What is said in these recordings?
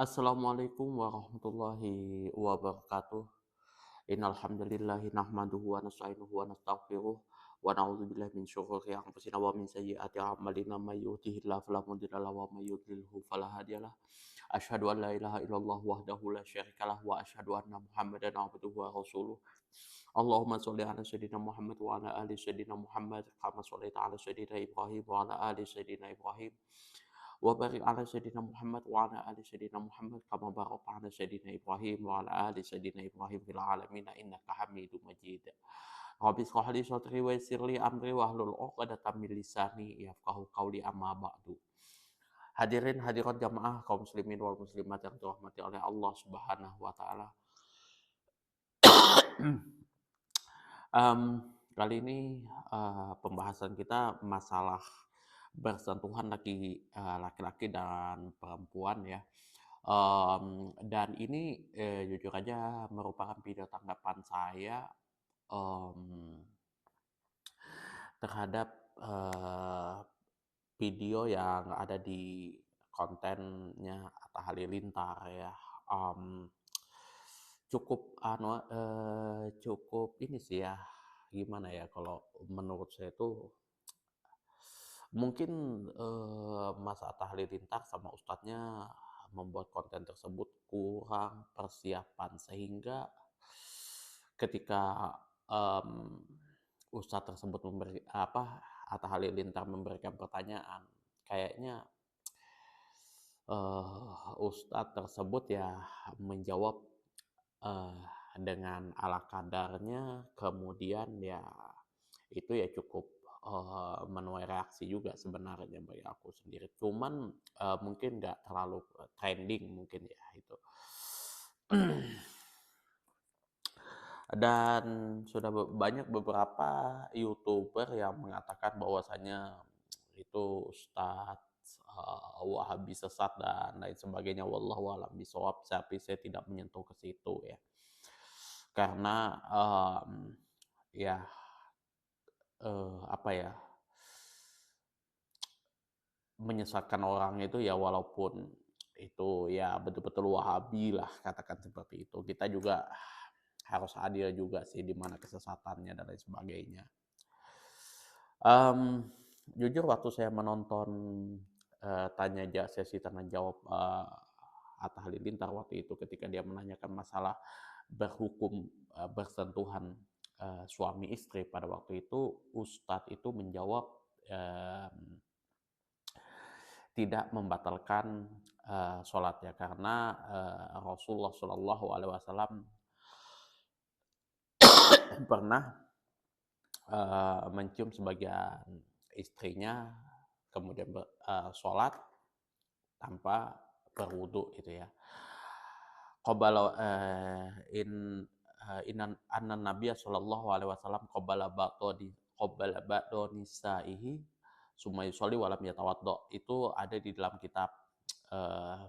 Assalamualaikum warahmatullahi wabarakatuh. Innal hamdalillahi nahmaduhu wa nasta'inuhu wa nastaghfiruh wa na'udzubillahi min syururi anfusina wa min sayyiati a'malina may yahdihillahu fala mudilla lahu wa may yudlilhu fala hadiyalah. Asyhadu an la ilaha illallah wahdahu la syarikalah wa asyhadu anna Muhammadan abduhu wa rasuluh. Allahumma sholli ala sayyidina Muhammad wa ala ali sayyidina Muhammad kama shallaita ala sayyidina Ibrahim wa ala ali sayyidina Ibrahim. Wa barik ala sayyidina Muhammad wa ala ali sayyidina Muhammad kama barakta ala sayyidina Ibrahim wa ala ali sayyidina Ibrahim fil alamin innaka Hamidum Majid. Rabbi shrah li sadri wa yassir li amri wahlul 'uqdatam min lisani yafqahu qawli amma ba'du. Hadirin hadirat jamaah kaum muslimin wal muslimat yang dirahmati oleh Allah Subhanahu wa taala. Kali ini pembahasan kita masalah bersentuhan laki-laki dan perempuan ya. Dan ini jujur aja merupakan video tanggapan saya em, terhadap video yang ada di kontennya Atta Halilintar ya. Em, cukup ini sih ya, gimana ya, kalau menurut saya itu mungkin Mas Atta Halilintar sama ustadznya membuat konten tersebut kurang persiapan sehingga ketika ustadz tersebut Atta Halilintar memberikan pertanyaan, kayaknya ustadz tersebut ya menjawab eh, dengan ala kadarnya, kemudian ya itu ya cukup menuai reaksi juga sebenarnya bagi aku sendiri. Cuman mungkin nggak terlalu trending mungkin ya itu. Dan sudah banyak beberapa YouTuber yang mengatakan bahwasanya itu Ustadz Wahabi sesat dan lain sebagainya. Wallahu a'lam bishawab, tapi saya tidak menyentuh ke situ ya. Karena ya apa ya, menyesatkan orang itu ya, walaupun itu ya betul-betul Wahabi lah, katakan seperti itu. Kita juga harus adil juga sih di mana kesesatannya dan lain sebagainya. Jujur waktu saya menonton sesi tanya jawab Atta Halilintar waktu itu, ketika dia menanyakan masalah berhukum bersentuhan suami istri, pada waktu itu Ustadz itu menjawab tidak membatalkan sholatnya karena Rasulullah Shallallahu Alaihi Wasallam pernah mencium sebagian istrinya kemudian sholat tanpa berwudu gitu ya. Qabala in inan anan Nabiya Shallallahu Alaihi Wasallam qabala ba'do nisaihi summa yusolli walam yatawaddo. Itu ada di dalam kitab,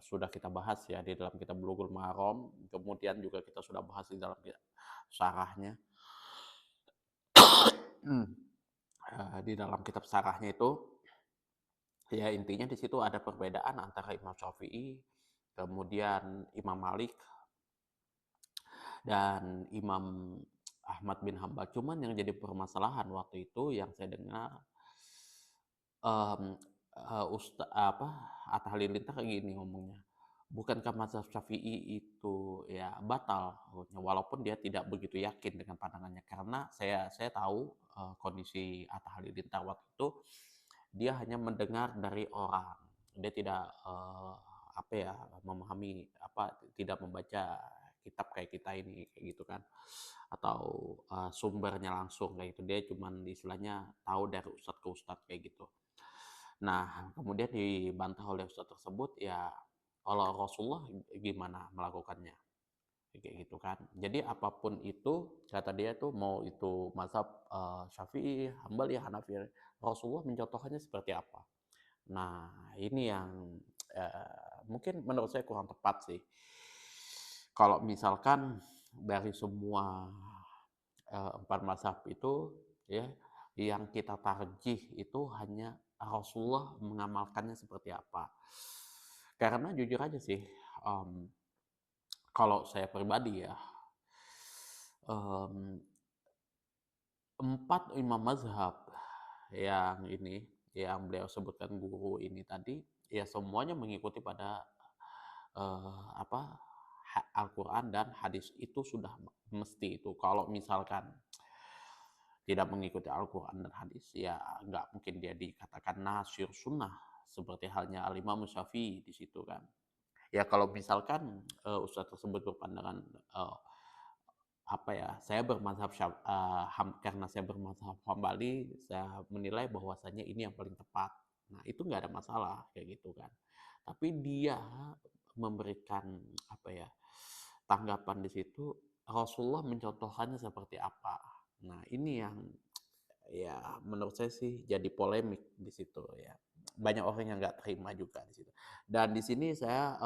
sudah kita bahas ya, di dalam kitab Bulughul Maram, kemudian juga kita sudah bahas di dalam syarahnya. Di dalam kitab syarahnya itu ya intinya di situ ada perbedaan antara Imam Syafi'i, kemudian Imam Malik, dan Imam Ahmad bin Hambal. Cuman yang jadi permasalahan waktu itu yang saya dengar, Atta Halilintar kayak gini ngomongnya, bukankah mazhab Syafi'i itu ya batal, walaupun dia tidak begitu yakin dengan pandangannya. Karena saya tahu kondisi Atta Halilintar waktu itu, dia hanya mendengar dari orang, dia tidak memahami, tidak membaca kitab kayak kita ini kayak gitu kan, atau sumbernya langsung kayak gitu. Dia cuman istilahnya tahu dari ustadz ke ustadz kayak gitu. Nah, kemudian dibantah oleh ustadz tersebut, ya kalau Rasulullah gimana melakukannya kayak gitu kan. Jadi apapun itu, kata dia tuh, mau itu mazhab Syafi'i, Hambali, Hanafi, Rasulullah mencontohkannya seperti apa. Nah, ini yang mungkin menurut saya kurang tepat sih. Kalau misalkan dari semua empat mazhab itu ya, yang kita tarjih itu hanya Rasulullah mengamalkannya seperti apa. Karena jujur aja sih, mmm, kalau saya pribadi ya, mmm, 4 imam mazhab yang ini, yang beliau sebutkan guru ini tadi, ya semuanya mengikuti pada, apa, Al-Quran dan hadis itu sudah mesti itu. Kalau misalkan tidak mengikuti Al-Quran dan hadis, ya nggak mungkin dia dikatakan nasyir sunnah, seperti halnya Al-Imam Syafi'i di situ kan. Ya kalau misalkan, ustadz tersebut berpandangan, eee, apa ya, saya bermazhab karena saya bermazhab Hambali, saya menilai bahwasanya ini yang paling tepat. Nah, itu nggak ada masalah kayak gitu kan. Tapi dia memberikan, apa ya, tanggapan di situ, Rasulullah mencontohkannya seperti apa. Nah, ini yang ya menurut saya sih jadi polemik di situ ya. Banyak orang yang nggak terima juga di situ. Dan di sini saya,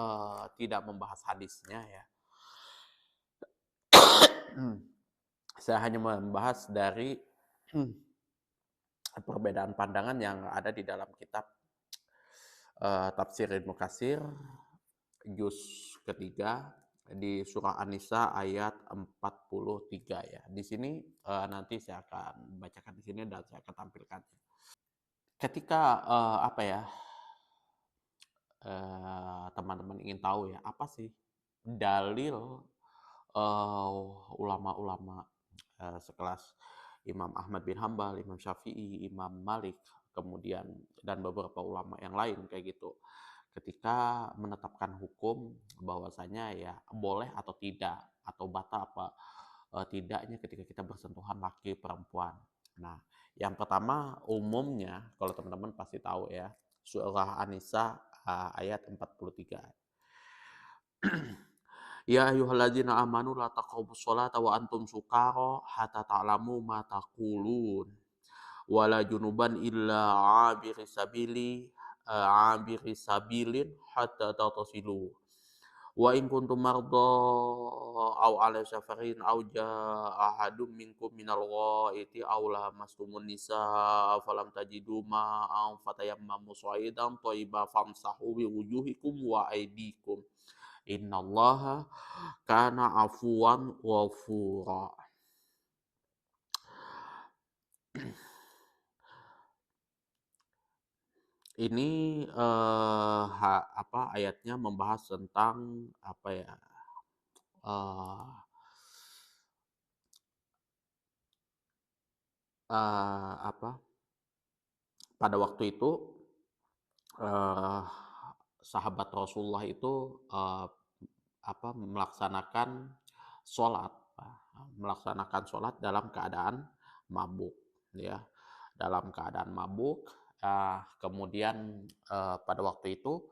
tidak membahas hadisnya ya. Saya hanya membahas dari perbedaan pandangan yang ada di dalam kitab, Tafsir Ibnu Katsir juz ketiga di surah An-Nisa ayat 43 ya. Di sini, nanti saya akan bacakan di sini dan saya akan tampilkan. Ketika, apa ya, teman-teman ingin tahu ya, apa sih dalil, ulama-ulama, sekelas Imam Ahmad bin Hambal, Imam Syafi'i, Imam Malik, kemudian dan beberapa ulama yang lain kayak gitu. Ketika menetapkan hukum bahwasanya ya boleh atau tidak, atau batal apa, tidaknya ketika kita bersentuhan laki perempuan. Nah, yang pertama umumnya kalau teman-teman pasti tahu ya, surah An-Nisa, ayat 43. Ya ayyuhalladzina amanu la taqrabus sholata wa antum sukara hatta ta'lamu ma taqulun wala junuban illa abiri sabilin hatta taghtasilu wa in kuntum marda aw ala safarin aw jaa ahadum minkum minal ghaiti aw lamastumun nisa falam tajidu ma'an fatayammamu sha'idan thayyiban famsahu bi wujuhikum wa aydikum innallaha kana afuwan ghafura. Ini, apa, ayatnya membahas tentang, apa ya, eee apa, pada waktu itu, eee, sahabat Rasulullah itu, apa, sholat, melaksanakan sholat dalam keadaan mabuk, ya. Dalam keadaan mabuk, kemudian, pada waktu itu,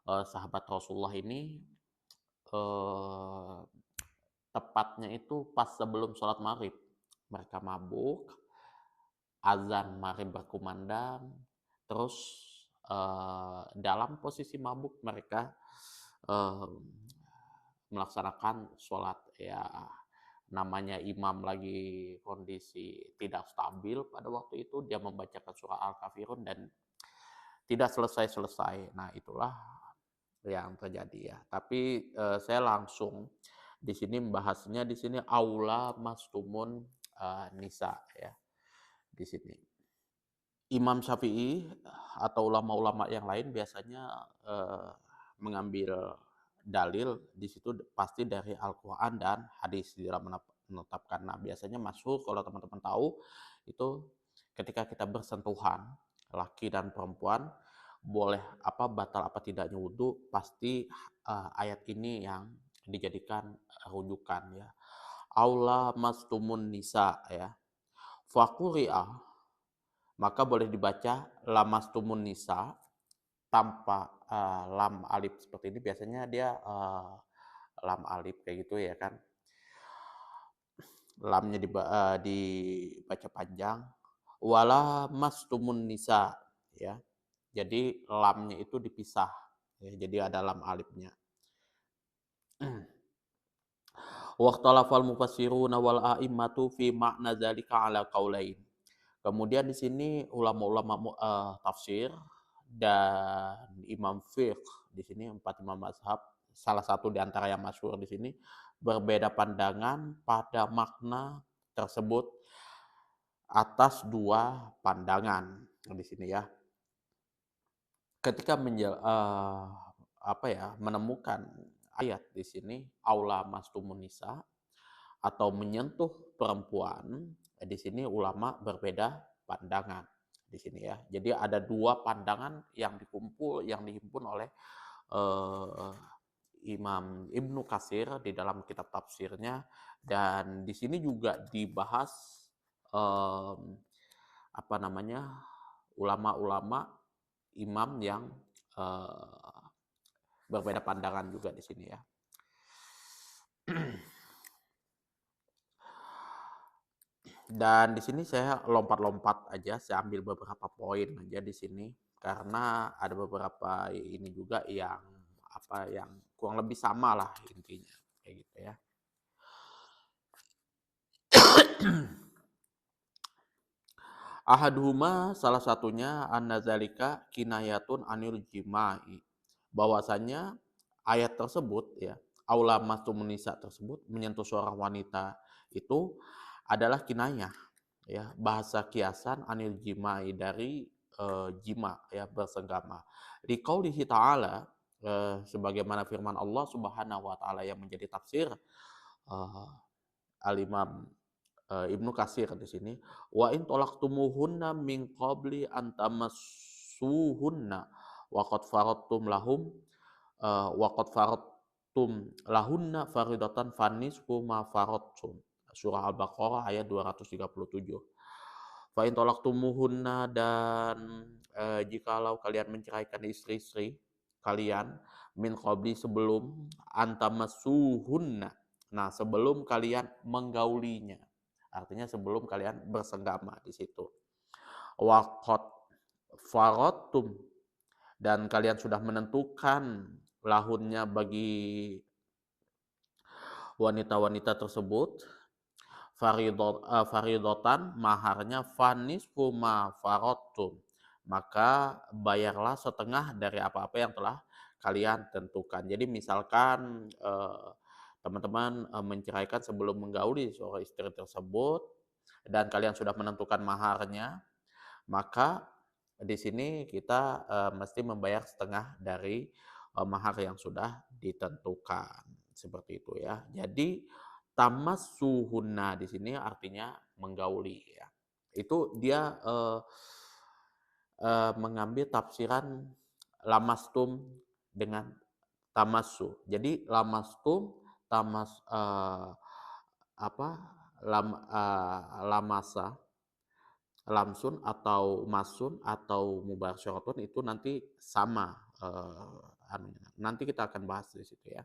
sahabat Rasulullah ini, eee, tepatnya itu pas sebelum sholat maghrib. Mereka mabuk, azan maghrib berkumandang, terus, dalam posisi mabuk mereka, eee, melaksanakan sholat. Ya, namanya imam lagi kondisi tidak stabil pada waktu itu, dia membacakan surah Al-Kafirun dan tidak selesai-selesai. Nah, itulah yang terjadi ya. Tapi, saya langsung di sini membahasnya di sini aula mastumun, nisa ya, di sini. Imam Syafi'i atau ulama-ulama yang lain biasanya, mengambil dalil di situ pasti dari Al-Quran dan hadis di dalam menetapkan. Nah, biasanya masyhur kalau teman-teman tahu itu ketika kita bersentuhan laki dan perempuan boleh apa batal apa tidaknya wudhu pasti, ayat ini yang dijadikan rujukan ya. Aula mastumun nisa ya. Faquri'a maka boleh dibaca lamastumun nisa tanpa, lam alif seperti ini biasanya dia, lam alif kayak gitu ya kan. Lamnya dibaca panjang, wala mastumun nisa ya. Jadi lamnya itu dipisah ya, jadi ada lam alifnya. Waqtalafal mufassiruna wal a'immatu fi makna dzalika ala qaulain. Kemudian di sini ulama-ulama tafsir dan imam fiqh di sini 4 imam mazhab, salah satu di antara yang masyhur di sini, berbeda pandangan pada makna tersebut atas 2 pandangan di sini ya. Ketika apa ya, menemukan ayat di sini, aula mastumun nisa atau menyentuh perempuan, di sini ulama berbeda pandangan di sini ya. Jadi ada 2 pandangan yang dihimpun oleh eee, Imam Ibnu Katsir di dalam kitab tafsirnya, dan di sini juga dibahas, mmm, apa namanya, ulama-ulama, imam yang, eee, berbeda pandangan juga di sini ya. Dan di sini saya lompat-lompat aja, saya ambil beberapa poin aja di sini, karena ada beberapa ini juga yang, apa, yang kurang lebih sama lah intinya, kayak gitu ya. Ahaduhuma, salah satunya anna dzalika kinayatun anil jima'i. Bahwasanya ayat tersebut ya, aula mastumun nisa tersebut menyentuh seorang wanita itu adalah kinayah ya, bahasa kiasan anil jima'i dari jima ya, bersenggama. Liqaulihi ta'ala, sebagaimana firman Allah Subhanahu wa taala yang menjadi tafsir eh, Al-Imam Ibnu Katsir di sini, wa in talaqtumuhunna min qabli an tamassuhunna wa qad faradtum lahum wa qad faradtum lahunna faridatan fanisfu ma faradtum. Surah Al-Baqarah ayat 237. Fa in talaqtumuhunna, dan jikalau kalian menceraikan istri-istri kalian, min qabli, sebelum, antamassuhunna, nah sebelum kalian menggaulinya, artinya sebelum kalian bersenggama di situ. Wa qad faradtum, dan kalian sudah menentukan lahunnya bagi wanita-wanita tersebut, faridotan, maharnya fanisfu ma faradtum, maka bayarlah setengah dari apa-apa yang telah kalian tentukan. Jadi misalkan teman-teman menceraikan sebelum menggauli seorang istri tersebut dan kalian sudah menentukan maharnya, maka di sini kita mesti membayar setengah dari mahar yang sudah ditentukan. Seperti itu ya. Jadi tamassuhunna di sini artinya menggauli ya. Itu dia mengambil tafsiran lamastum dengan tamassu. Jadi lamastum, apa, lamasa, lamsun atau masun atau mubasyyaratun itu nanti sama, nanti kita akan bahas di situ ya.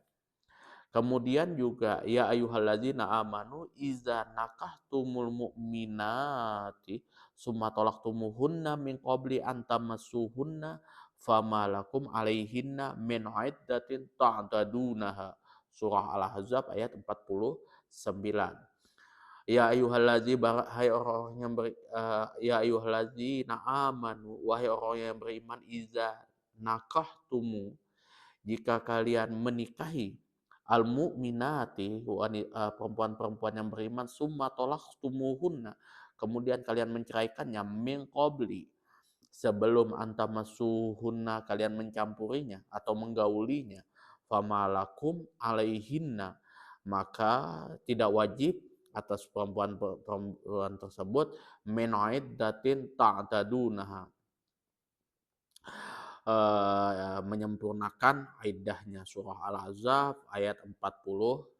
Kemudian juga ya ayyuhalladzina amanu iza nakahtumul mu'minati summa talaqtumuhunna min qabli an tamassuhunna fama lakum alaihinna min iddatin ta'tadunaha. Surah Al-Ahzab ayat 49. Ya ayyuhallazi, hai orang yang ya ayyuhallazina amanu, wahai orang yang beriman, iza nakahtumu, jika kalian menikahi al-mu'minati, perempuan-perempuan yang beriman, summa talaqtumuhunna, kemudian kalian menceraikannya, min qabli, sebelum antamasuhunna, kalian mencampurinya atau menggaulinya, famalakum alaihinna, maka tidak wajib atas perempuan tersebut min iddatin ta'tadunaha, menyempurnakan iddahnya. Surah Al-Ahzab ayat 49.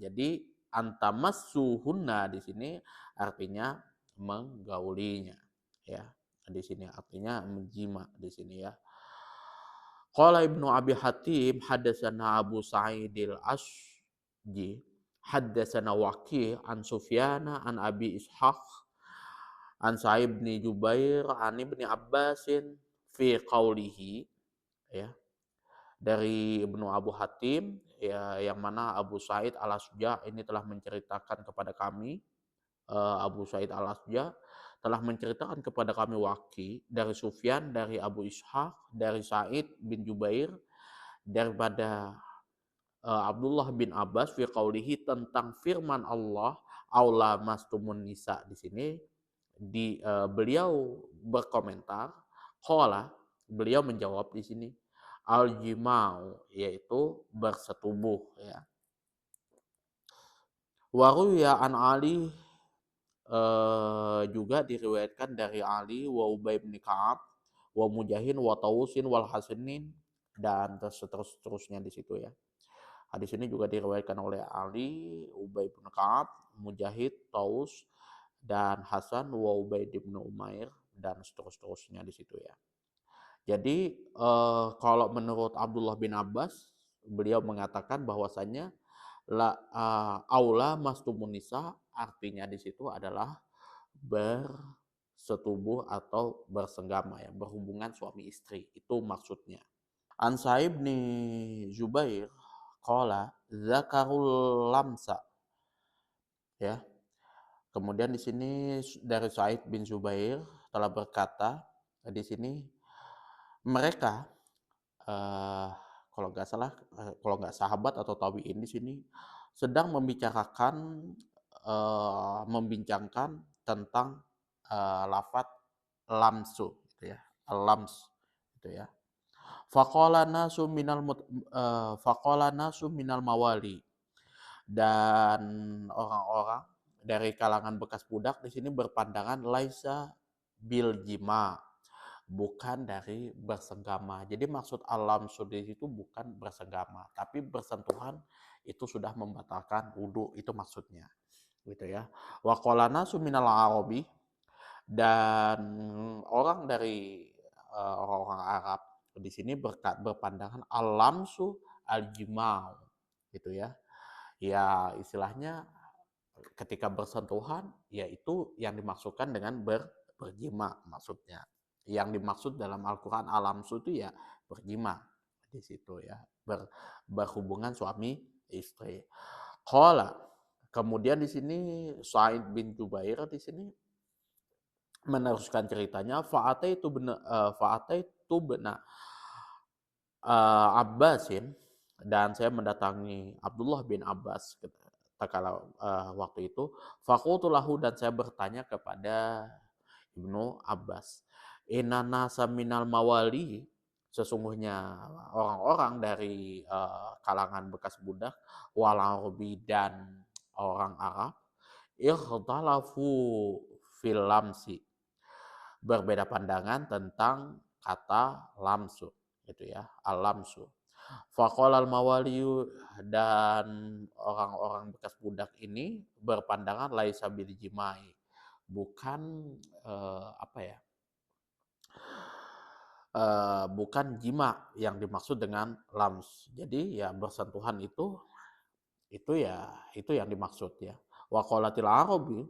Jadi antamassuhunna di sini artinya menggaulinya ya. Di sini artinya menjima di sini ya. Qala Ibnu Abi Hatim hadatsana Abu Sa'idil Asji hadatsana Waqi' an Sufyana an Abi Ishaq an Sa'ib bin Jubair an Ibni Abbasin fi qaulihi ya, dari Ibnu Abu Hatim ya, yang mana Abu Sa'id Al-Asja ini telah menceritakan kepada kami, Abu Sa'id Al-Asja telah menceritakan kepada kami Waki dari Sufyan, dari Abu Ishaq, dari Sa'id bin Jubair, daripada Abdullah bin Abbas fi qaulihi tentang firman Allah aula mastumun nisa di sini beliau berkomentar qala beliau menjawab di sini al jimau yaitu bersetubuh ya. Waruya an Ali juga diriwayatkan dari Ali wa Ubay bin Ka'ab wa Mujahin wa Tausin wal Hasanin dan seterusnya di situ ya. Hadis ini juga diriwayatkan oleh Ali, Ubay bin Ka'ab, Mujahid, Taus, dan Hasan wa Ubaid bin Umair dan seterusnya di situ ya. Jadi kalau menurut Abdullah bin Abbas, beliau mengatakan bahwasanya aula mastumun nisa artinya di situ adalah bersetubuh atau bersenggama ya, berhubungan suami istri. Itu maksudnya. An Sa'ib bin Jubair qala zakarul lamsa ya. Kemudian di sini dari Sa'id bin Zubair telah berkata di sini mereka kalau nggak salah kalau nggak sahabat atau tabi'in di sini sedang membicarakan membincangkan tentang lafaz lamsu gitu ya. Al-lams gitu ya. Faqala nasu minal mawali dan orang-orang dari kalangan bekas budak di sini berpandangan laisa bil jima bukan dari bersenggama. Jadi maksud alam sudis itu bukan bersenggama, tapi bersentuhan itu sudah membatalkan wudhu itu maksudnya, gitu ya. Wa qala nasu minal arabi dan orang dari orang-orang Arab di sini berpandangan alamsu al-jimau gitu ya. Ya istilahnya ketika bersentuhan ya itu yang dimaksudkan dengan berjima maksudnya. Yang dimaksud dalam Al-Qur'an alamsu itu ya berjima di situ ya, berhubungan suami istri. Qala kemudian di sini Sa'id bin Jubair di sini meneruskan ceritanya fa'ataitu bena Abbasin dan saya mendatangi Abdullah bin Abbas kala waktu itu faqultu lahu dan saya bertanya kepada Ibnu Abbas inna nasa minal mawali sesungguhnya orang-orang dari kalangan bekas budak wal arabi dan orang Arab ikhtalafu fil lamsi berbeda pandangan tentang kata lamsu gitu ya al-lamsu faqala al-mawaliyu dan orang-orang bekas budak ini berpandangan laisa bil jimai bukan bukan jima yang dimaksud dengan lams jadi ya bersentuhan itu itu yang dimaksud ya wa qalatil arabi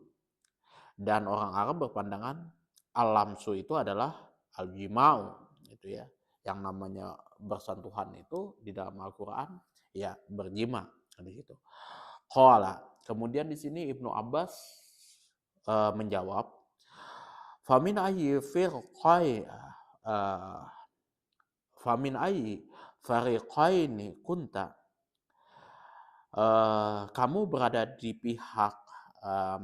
dan orang Arab berpandangan al-lamsu itu adalah al-jimau gitu ya. Yang namanya bersentuhan itu di dalam Al-Qur'an ya berjima di situ. Qala. Kemudian di sini Ibnu Abbas menjawab famin ayyi fariqaini kunta kamu berada di pihak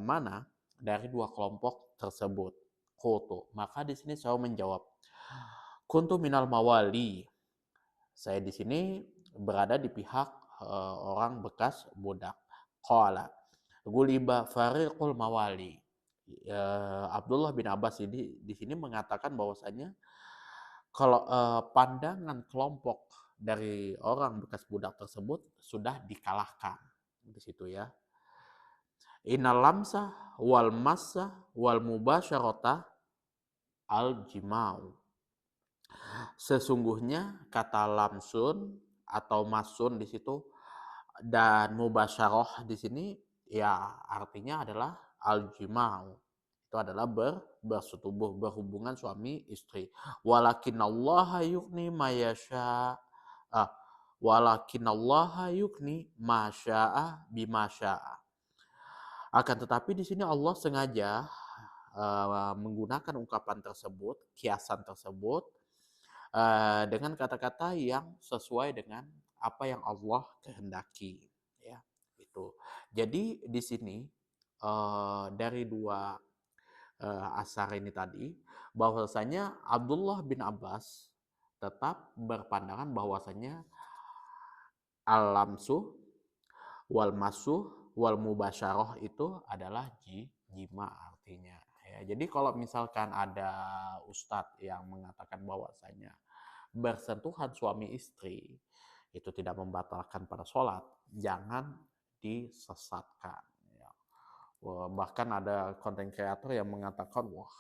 mana dari dua kelompok tersebut. Qultu. Maka di sini saya menjawab, kuntu minal mawali. Saya di sini berada di pihak orang bekas budak. Qala. Guliba fariqul mawali. Abdullah bin Abbas ini di sini mengatakan bahwasanya kalau pandangan kelompok dari orang bekas budak tersebut sudah dikalahkan di situ ya. Innal lamsa wal massa wal mubasyarata al jimau. Sesungguhnya kata lamsun atau masun di situ dan mubasyarah di sini ya artinya adalah al jimau. Itu adalah bersetubuh, berhubungan suami istri. Walakinallaha yukni mayasya walakinallaha yukni masya'a bimasya'a. Akan tetapi di sini Allah sengaja menggunakan ungkapan tersebut, kiasan tersebut, dengan kata-kata yang sesuai dengan apa yang Allah kehendaki, ya, itu. Jadi di sini, dari dua asar ini tadi, bahwasanya Abdullah bin Abbas tetap berpandangan bahwasanya al-lamsu wal masuh wal mubasyarah itu adalah jima artinya. Ya, jadi kalau misalkan ada ustadz yang mengatakan bahwasanya bersentuhan suami istri itu tidak membatalkan pada sholat, jangan disesatkan. Ya. Bahkan ada konten kreator yang mengatakan, wah,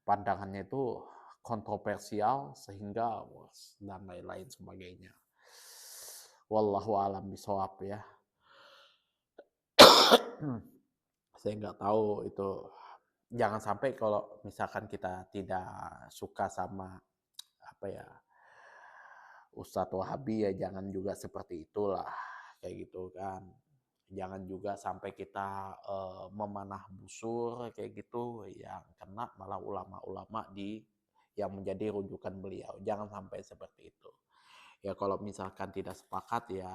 pandangannya itu kontroversial sehingga dan lain-lain sebagainya. Wallahu alam bisawab ya. Saya nggak tahu itu. Jangan sampai kalau misalkan kita tidak suka sama apa ya Ustadz Wahabi, ya jangan juga seperti itulah kayak gitu kan. Jangan juga sampai kita memanah busur kayak gitu yang kena malah ulama-ulama yang menjadi rujukan beliau. Jangan sampai seperti itu. Ya kalau misalkan tidak sepakat ya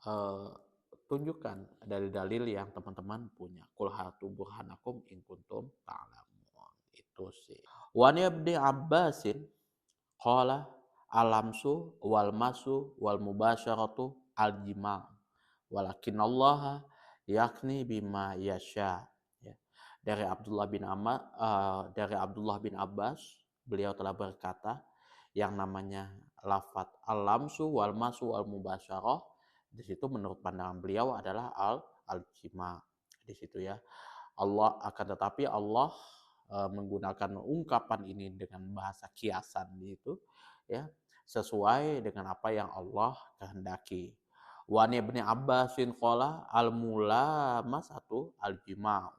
eh, tunjukkan dalil-dalil yang teman-teman punya. Qul hatu burhanakum in kuntum ta'lamun. Itu sih. Wa ibni Abbasin qala alamsu wal masu wal mubasyaratu al jima' walakin Allah yakni bima yasha. Ya. Dari Abdullah bin Abbas, beliau telah berkata yang namanya lafat al-lamsu wal masu wal mubasyarah di situ menurut pandangan beliau adalah al-jima di situ ya. Allah menggunakan ungkapan ini dengan bahasa kiasan gitu ya, sesuai dengan apa yang Allah kehendaki. Wa ibni Abbasin qala al-mula masatu al-jima'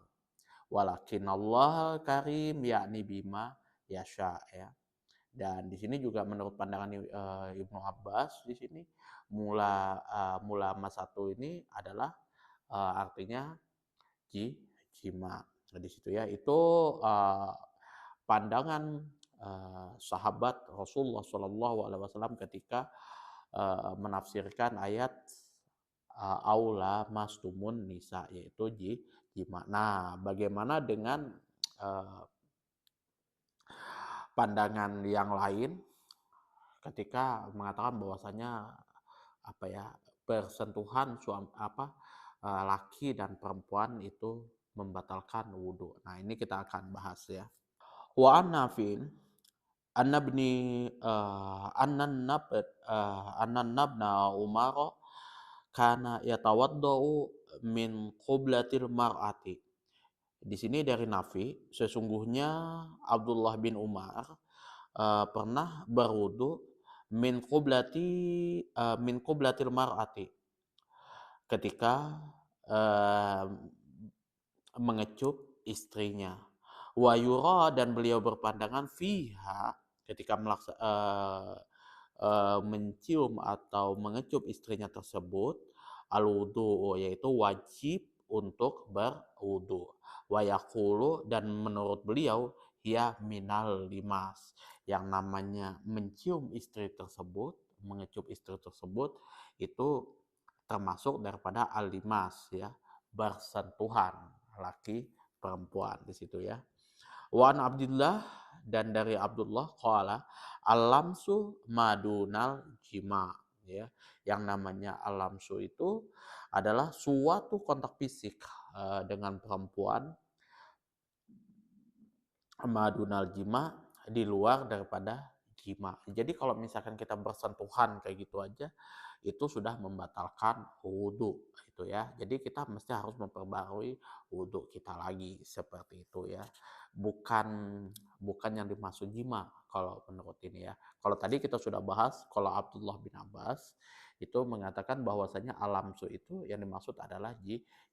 walakin Allah karim yakni bima yasha ya. Dan di sini juga menurut pandangan Ibnu Abbas di sini mula mas satu ini adalah artinya jima. Nah, di situ ya itu pandangan sahabat Rasulullah Shallallahu Alaihi Wasallam ketika menafsirkan ayat aula mastumun nisa yaitu jima. Nah, bagaimana dengan uh, pandangan yang lain ketika mengatakan bahwasanya apa ya persentuhan laki dan perempuan itu membatalkan wudhu. Nah ini kita akan bahas ya. Wa an-nafin annabni annabna Umar kana yatawaddau min qublatil mar'ati. Di sini dari Nafi, sesungguhnya Abdullah bin Umar pernah berwudu min qublatil mar'ati ketika uh, mengecup istrinya. Wa yura dan beliau berpandangan fiha ketika mencium atau mengecup istrinya tersebut al-wudu yaitu wajib untuk berwudu. Wa yaqulu dan menurut beliau ya minal limas yang namanya mencium istri tersebut, mengecup istri tersebut itu termasuk daripada al-limas ya, bersentuhan laki perempuan di situ ya. Wa an Abdullah dan dari Abdullah qala alamsu madunal jima ya. Yang namanya alamsu itu adalah suatu kontak fisik dengan perempuan madunal jima di luar daripada jima. Jadi kalau misalkan kita bersentuhan kayak gitu aja itu sudah membatalkan wudhu itu ya. Jadi kita mesti harus memperbarui wudhu kita lagi seperti itu ya. Bukan yang dimaksud jima kalau menurut ini ya. Kalau tadi kita sudah bahas kalau Abdullah bin Abbas itu mengatakan bahwasanya alamsu itu yang dimaksud adalah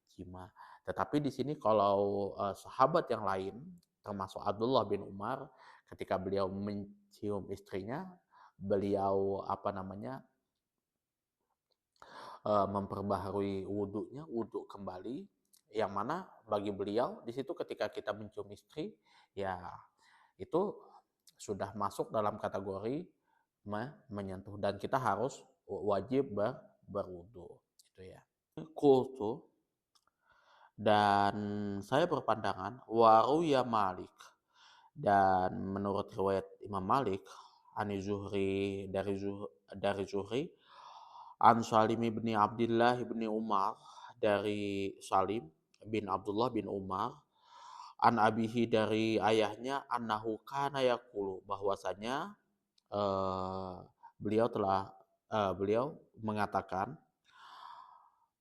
jima. Tetapi di sini kalau sahabat yang lain termasuk Abdullah bin Umar ketika beliau mencium istrinya, beliau memperbaharui wudhu kembali yang mana bagi beliau di situ ketika kita mencium istri, ya itu sudah masuk dalam kategori menyentuh dan kita harus wajib berwudu gitu ya. Kultu, dan saya berpandangan waruya Malik, dan menurut riwayat Imam Malik ani Zuhri dari Zuhri an Salim bin Abdullah bin Umar, dari Salim bin Abdullah bin Umar, an abihi dari ayahnya, annahu kana yaqulu, bahwasanya eh, beliau mengatakan,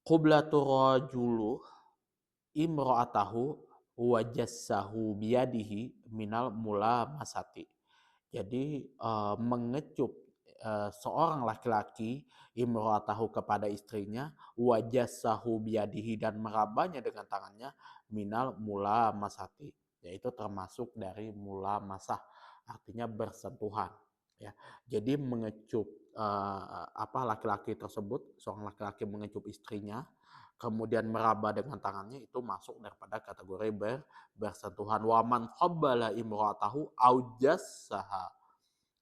qublatur rajulu imra'atahu wajassahu biyadihi minal mula masati. Jadi mengecup seorang laki-laki imra'atahu kepada istrinya, wajassahu biyadihi dan merabanya dengan tangannya, minal mula masati, yaitu termasuk dari mula masah, artinya bersentuhan ya. Jadi mengecup laki-laki tersebut, seorang laki-laki mengecup istrinya kemudian meraba dengan tangannya, itu masuk daripada kategori bersentuhan. Waman qabbala imra'atahu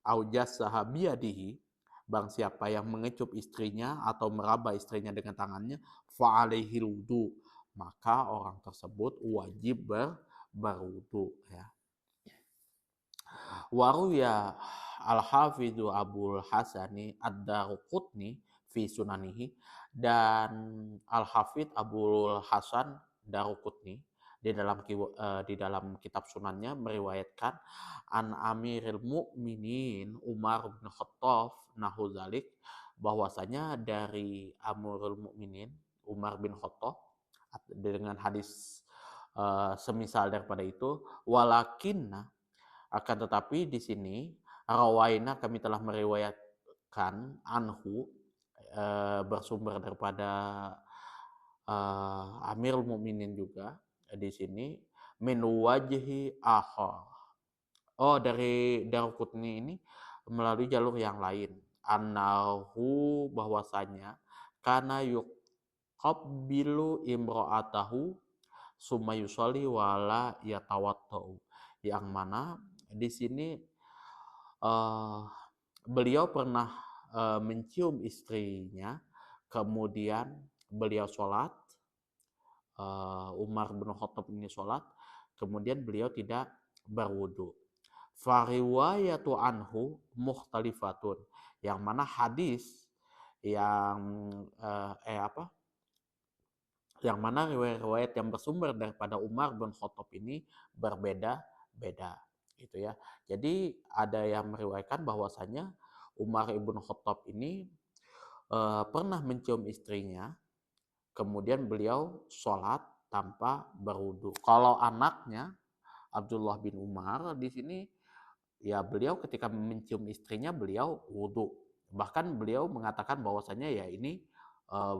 aujassaha biyadihi, bang siapa yang mengecup istrinya atau meraba istrinya dengan tangannya, fa'alaihil wudu, maka orang tersebut wajib berwudu ya. Waruya al-hafidhu Abul Hasani ad-Daruqutni fi sunanihi, dan al-hafidh Abul Hasan Daruqutni di dalam kitab sunannya meriwayatkan an Amiril Mukminin Umar bin Khattab nahu zalik, bahwasanya dari Amirul Mukminin Umar bin Khattab dengan hadis semisal daripada itu. Walakinna, akan tetapi di sini rawaina, kami telah meriwayatkan, anhu bersumber daripada Amirul Mukminin juga di sini, min wajhi akhar. Oh, dari Daruqutni ini melalui jalur yang lain. Annahu, bahwasanya, kana yuqabbilu imra'atahu summa yusolli wala yatawattau, yang mana di sini beliau pernah mencium istrinya, kemudian beliau sholat, Umar bin Khattab ini sholat, kemudian beliau tidak berwudu. Fariwayatu anhu mukhtalifatun, yang mana hadis yang yang mana riwayat-riwayat yang bersumber daripada Umar bin Khattab ini berbeda-beda gitu ya. Jadi ada yang meriwayatkan bahwasanya Umar ibn Khattab ini pernah mencium istrinya, kemudian beliau sholat tanpa berwudu. Kalau anaknya Abdullah bin Umar di sini, ya beliau ketika mencium istrinya beliau wudu. Bahkan beliau mengatakan bahwasanya ya ini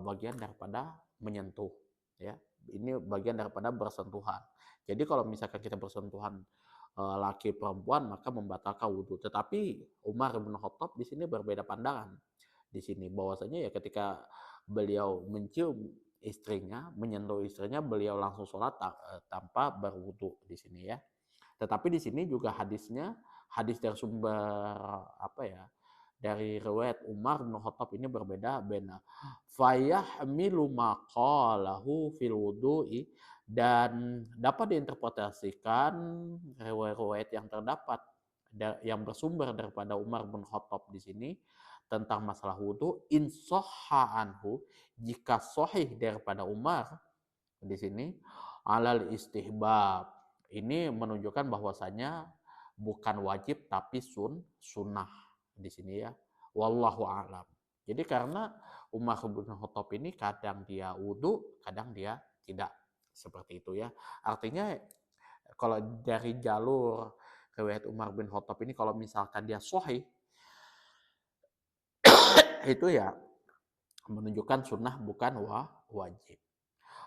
bagian daripada menyentuh ya. Ini bagian daripada bersentuhan. Jadi kalau misalkan kita bersentuhan laki perempuan maka membatalkan wudu. Tetapi Umar bin Khattab di sini berbeda pandangan. Di sini bahwasanya ya ketika beliau mencium istrinya, menyentuh istrinya, beliau langsung sholat tanpa berwudu di sini ya. Tetapi di sini juga hadis dari sumber dari riwayat Umar bin Khattab ini berbeda-beda. Fayahmilu maqalahu fil wudu'i, dan dapat diinterpretasikan riwayat-riwayat yang terdapat yang bersumber daripada Umar bin Khattab di sini tentang masalah wudu, in sahha anhu, jika sahih daripada Umar di sini, alal istihbab, ini menunjukkan bahwasanya bukan wajib tapi sunnah di sini ya. Wallahu a'lam. Jadi karena Umar bin Khattab ini kadang dia wudu, kadang dia tidak, seperti itu ya. Artinya kalau dari jalur riwayat Umar bin Khattab ini, kalau misalkan dia sahih, itu ya menunjukkan sunnah bukan wajib.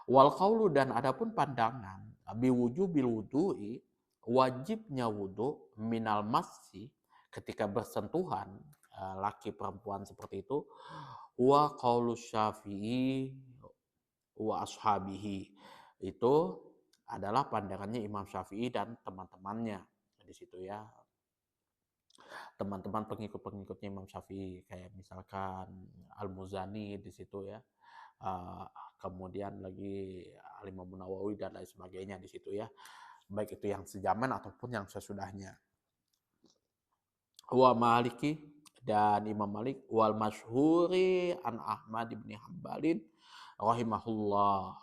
Wal qaulu, dan adapun pandangan biwujubil wudu'i, wajibnya wudu, minal massi, ketika bersentuhan laki perempuan seperti itu, wa qaulu Syafi'i wa ashabihi, itu adalah pandangannya Imam Syafi'i dan teman-temannya di situ ya. Teman-teman pengikut-pengikutnya Imam Syafi'i kayak misalkan Al-Muzani di situ ya. Uh, Kemudian lagi Al-Imam Nawawi dan lain sebagainya di situ ya. Baik itu yang sejaman ataupun yang sesudahnya. Wa Maliki dan Imam Malik wal masyhuri an Ahmad bin Hambalin rahimahullah,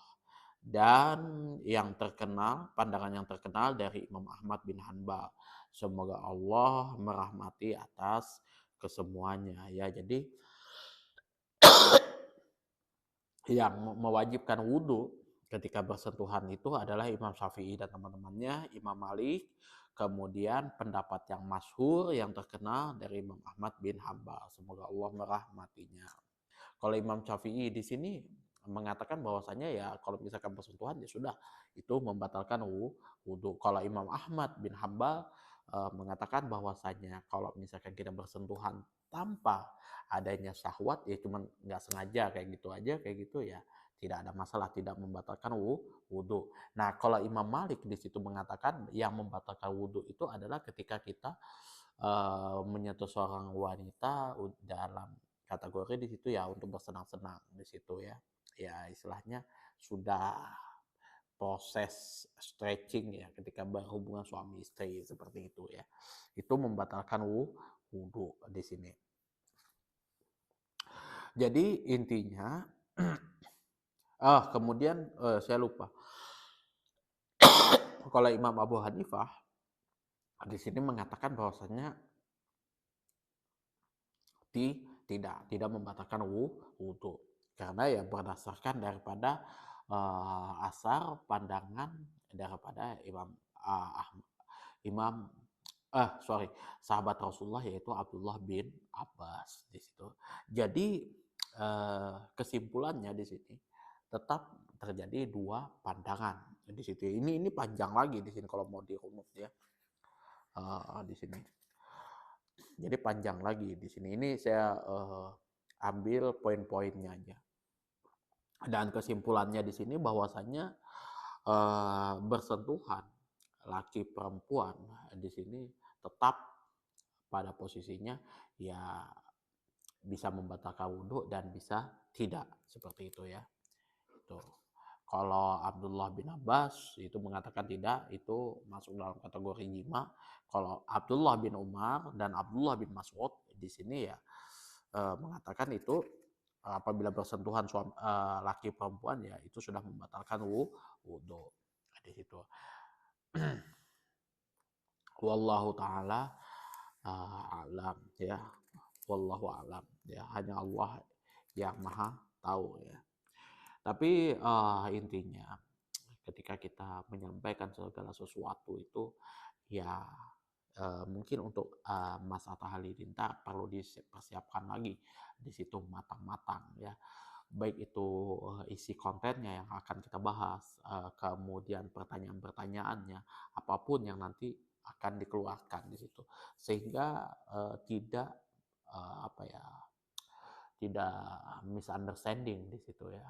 dan yang terkenal, pandangan yang terkenal dari Imam Ahmad bin Hanbal, semoga Allah merahmati atas kesemuanya ya. Jadi yang mewajibkan wudhu ketika bersentuhan itu adalah Imam Syafi'i dan teman-temannya, Imam Malik, kemudian pendapat yang masyhur yang terkenal dari Imam Ahmad bin Hanbal, semoga Allah merahmatinya. Kalau Imam Syafi'i di sini mengatakan bahwasanya ya kalau misalkan bersentuhan ya sudah itu membatalkan wudhu. Kalau Imam Ahmad bin Hanbal mengatakan bahwasanya kalau misalkan kita bersentuhan tanpa adanya syahwat ya cuman nggak sengaja kayak gitu ya tidak ada masalah, tidak membatalkan wudhu. Nah kalau Imam Malik di situ mengatakan yang membatalkan wudhu itu adalah ketika kita menyentuh seorang wanita dalam kategori di situ ya untuk bersenang-senang di situ ya. Ya istilahnya sudah proses stretching ya ketika berhubungan suami istri seperti itu ya. Itu membatalkan wudhu di sini. Jadi intinya kemudian saya lupa. Kalau Imam Abu Hanifah di sini mengatakan bahwasanya tidak membatalkan wudhu karena ya berdasarkan daripada asar pandangan daripada Imam sahabat Rasulullah yaitu Abdullah bin Abbas di situ. Jadi kesimpulannya di sini tetap terjadi dua pandangan di situ. Ini panjang lagi di sini kalau mau dirunut ya di sini. Jadi panjang lagi di sini. Ini saya ambil poin-poinnya aja. Dan kesimpulannya di sini bahwasannya bersentuhan laki perempuan di sini tetap pada posisinya ya bisa membatalkan wudhu dan bisa tidak seperti itu ya. Tuh. Kalau Abdullah bin Abbas itu mengatakan tidak, itu masuk dalam kategori jima. Kalau Abdullah bin Umar dan Abdullah bin Mas'ud di sini ya mengatakan itu apabila bersentuhan laki perempuan ya itu sudah membatalkan wudhu di situ. Wallahu taala alam ya. Wallahu alam ya, hanya Allah yang maha tahu ya. Tapi intinya ketika kita menyampaikan segala sesuatu itu ya mungkin untuk Mas Atta Halilintar perlu dipersiapkan lagi di situ matang-matang ya. Baik itu isi kontennya yang akan kita bahas, kemudian pertanyaan-pertanyaannya, apapun yang nanti akan dikeluarkan di situ. Sehingga tidak tidak misunderstanding di situ ya.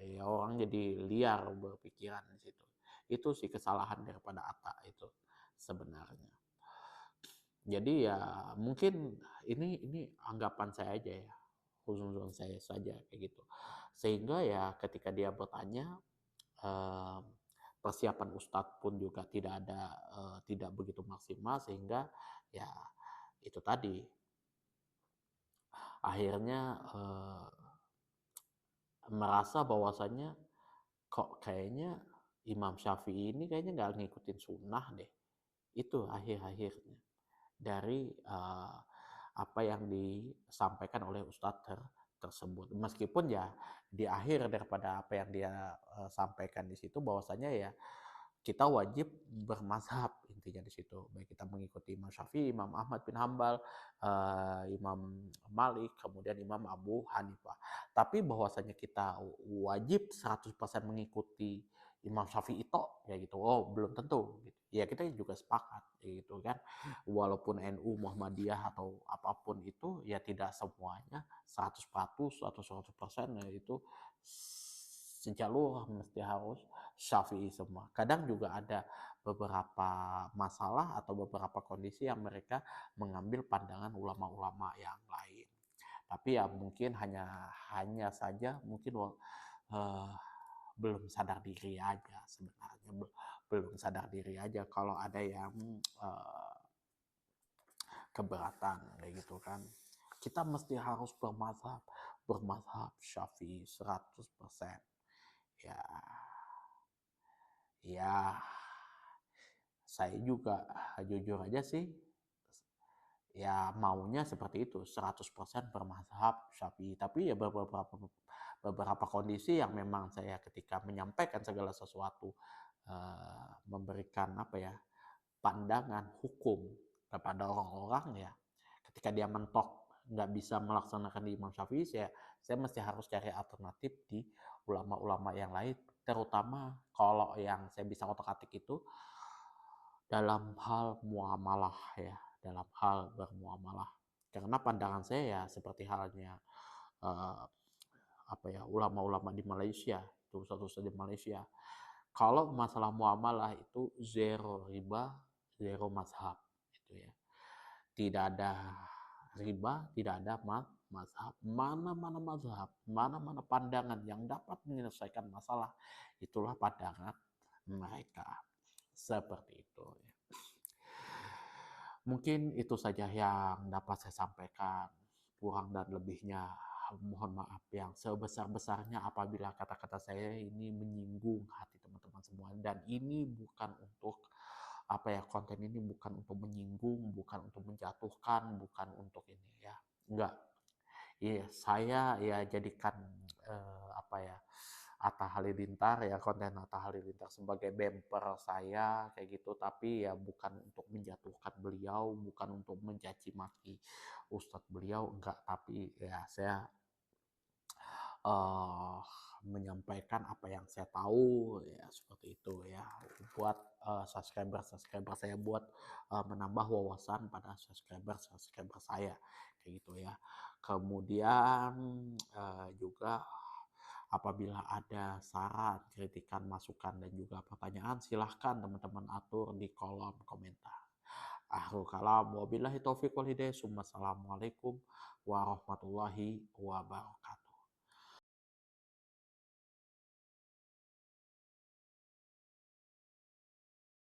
Ya orang jadi liar berpikiran di situ. Itu sih kesalahan daripada Atta itu sebenarnya. Jadi ya mungkin ini anggapan saya aja ya, huzon saya saja kayak gitu. Sehingga ya ketika dia bertanya persiapan Ustadz pun juga tidak begitu maksimal sehingga ya itu tadi akhirnya merasa bahwasannya kok kayaknya Imam Syafi'i ini kayaknya nggak ngikutin sunnah deh. Itu akhir-akhirnya dari apa yang disampaikan oleh Ustadz tersebut. Meskipun ya di akhir daripada apa yang dia sampaikan di situ bahwasanya ya kita wajib bermazhab intinya di situ. Baik kita mengikuti Imam Syafi'i, Imam Ahmad bin Hambal, Imam Malik, kemudian Imam Abu Hanifah. Tapi bahwasanya kita wajib 100% mengikuti Imam Syafi'i itu ya gitu. Oh, belum tentu gitu. Ya kita juga sepakat gitu kan. Walaupun NU Muhammadiyah atau apapun itu ya tidak semuanya 100% atau 100% ya itu sejalur, mesti harus Syafi'i semua. Kadang juga ada beberapa masalah atau beberapa kondisi yang mereka mengambil pandangan ulama-ulama yang lain. Tapi ya mungkin hanya saja mungkin uh, belum sadar diri aja sebenarnya, belum sadar diri aja kalau ada yang keberatan kayak gitu kan. Kita mesti harus bermazhab Syafi'i 100%. Ya, ya saya juga jujur aja sih ya maunya seperti itu 100% bermazhab Syafi'i, tapi ya beberapa kondisi yang memang saya ketika menyampaikan segala sesuatu memberikan apa ya pandangan hukum kepada orang-orang ya ketika dia mentok nggak bisa melaksanakan di Imam Syafi'i, saya mesti harus cari alternatif di ulama-ulama yang lain, terutama kalau yang saya bisa otak-atik itu dalam hal muamalah ya, dalam hal bermuamalah. Karena pandangan saya ya seperti halnya uh, apa ya ulama-ulama di Malaysia, itu ustaz-ustaz di Malaysia. Kalau masalah muamalah itu zero riba, zero mazhab gitu ya. Tidak ada riba, tidak ada mazhab. Mana-mana mazhab, mana-mana pandangan yang dapat menyelesaikan masalah, itulah pandangan mereka. Seperti itu. Mungkin itu saja yang dapat saya sampaikan. Kurang dan lebihnya mohon maaf yang sebesar-besarnya apabila kata-kata saya ini menyinggung hati teman-teman semua. Dan ini bukan untuk apa ya, konten ini bukan untuk menyinggung, bukan untuk menjatuhkan, bukan untuk ini ya. Enggak. Iya, saya ya jadikan apa ya Atta Halilintar ya, konten Atta Halilintar sebagai bumper saya kayak gitu, tapi ya bukan untuk menjatuhkan beliau, bukan untuk mencaci maki ustadz beliau, enggak, tapi ya saya uh, menyampaikan apa yang saya tahu ya seperti itu ya, buat subscriber saya, buat menambah wawasan pada subscriber saya kayak gitu ya. Kemudian juga apabila ada saran, kritikan, masukan, dan juga pertanyaan, silahkan teman-teman atur di kolom komentar. Akhirul kalam, wabillahi taufiq wal hidayah. Assalamualaikum warahmatullahi wabarakatuh.